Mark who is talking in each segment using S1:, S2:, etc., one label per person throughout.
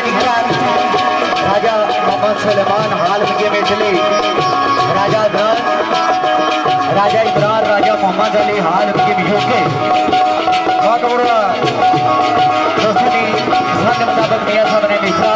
S1: राजा मोहम्मद सुलेमान हाल में चले राजा दर राजा इब्रार राजा मोहम्मद अली हाल में यूके बहुत बड़ा दोस्तों की के मुताबिक मियाँ साहब ने मिश्रा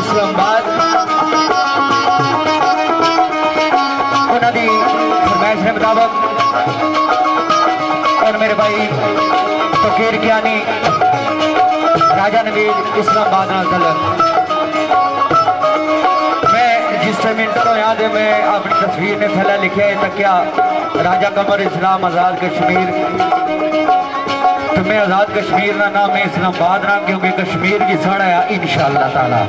S1: इस्लामाबाद उन्होंने फरमाइश के मुताबिक और मेरे भाई फकीर ज्ञानी राजा नवीद इस्लामाबाद कलर मैं जिस टाइम इंटर होया तो मैं अपनी तस्वीर ने थैला लिखे तकिया राजा कमर इस्लाम आज़ाद कश्मीर तो मैं आज़ाद कश्मीर का नाम है इस्लामाबाद ना क्योंकि कश्मीर की सड़ है इंशाअल्लाह ताला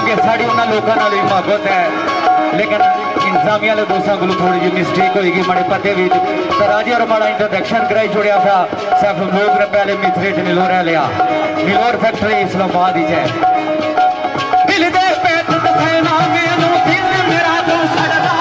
S1: क्योंकि साड़ी उन्होंने लोगों नाल मोहब्बत है लेकिन इंतजामिया के दोस्तों को थोड़ी जी मिस्टेक होगी बड़े पते भी तो राजे और बड़ा इंट्रोडक्शन कराई छोड़ा था सिर्फ लोग ने पहले मिथरे च निलोर लिया निलोर फैक्ट्री इस्लामाबाद ही है दिल दे पेट दसेना मैनू दिल मेरा तू सड़दा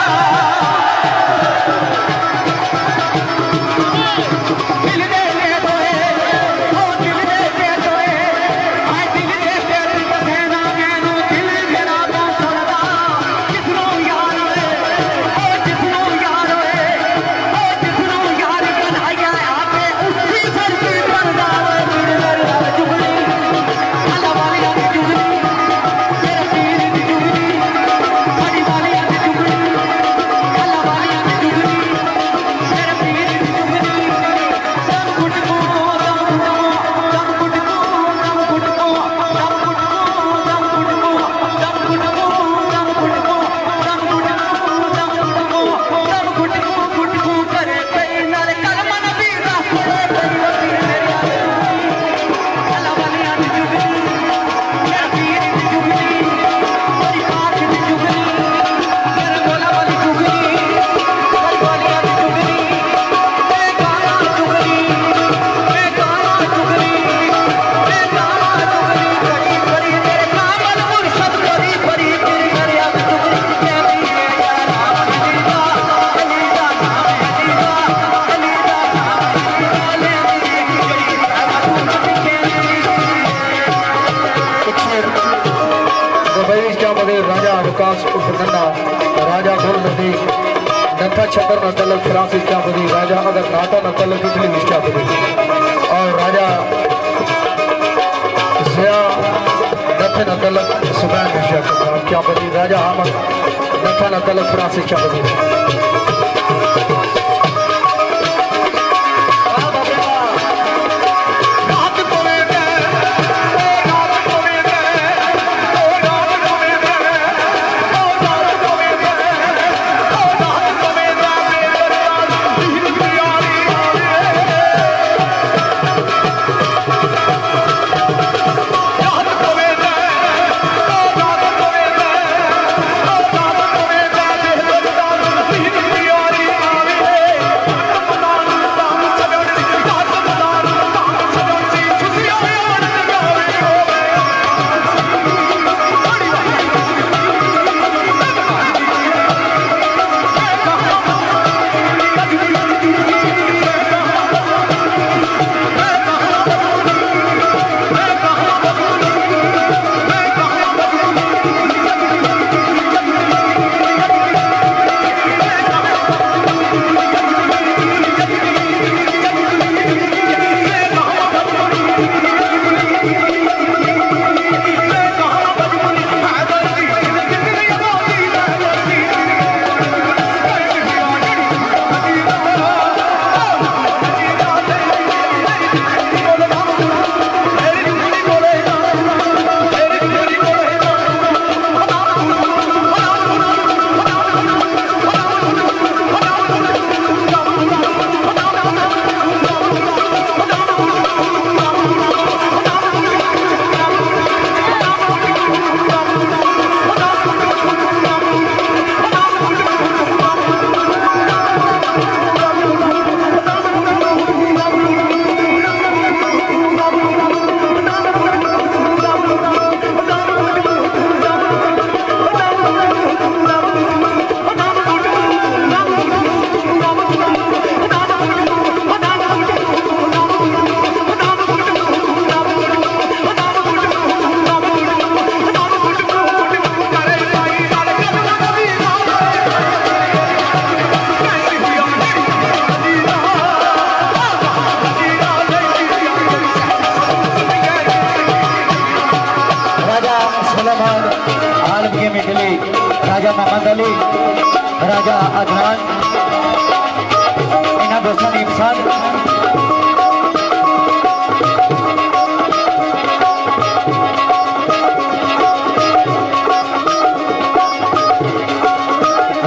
S2: दुबई क्या बदे राजा विकास उपनन्ना राजा गुल नदी नथा छतर न तलब फ्रांसिस क्या बदे राजा अगर नाटा न तलब इटली विश क्या बदे और राजा जिया नथे न तलब सुबैन विश क्या बदे राजा अहमद नथा न तलब फ्रांसिस क्या बदे राजा मोहम्मद अली राजा अदनान इन्होंने दोस्तों की पसंद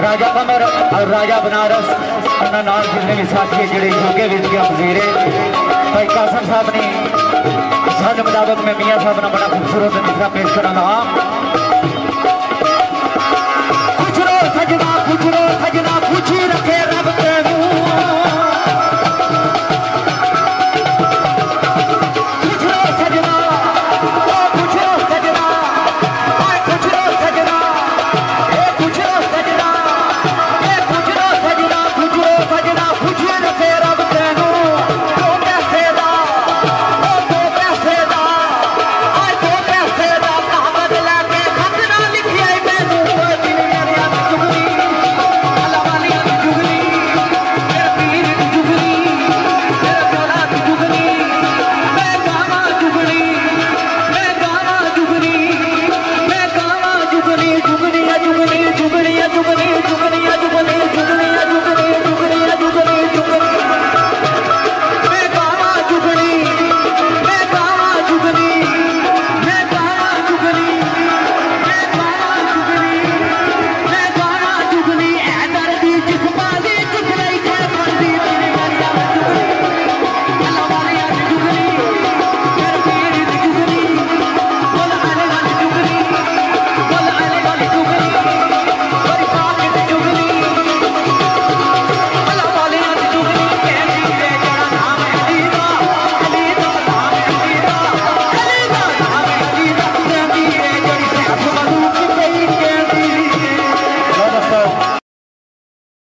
S2: राजा कमर और राजा बनारस उन्होंने जितने भी साथी जोड़े यूके विच के वजीरे भाई कासम साहब ने साढ़े मुताबिक मैं मियाँ साहब ने बड़ा खूबसूरत मिसरा पेश करना।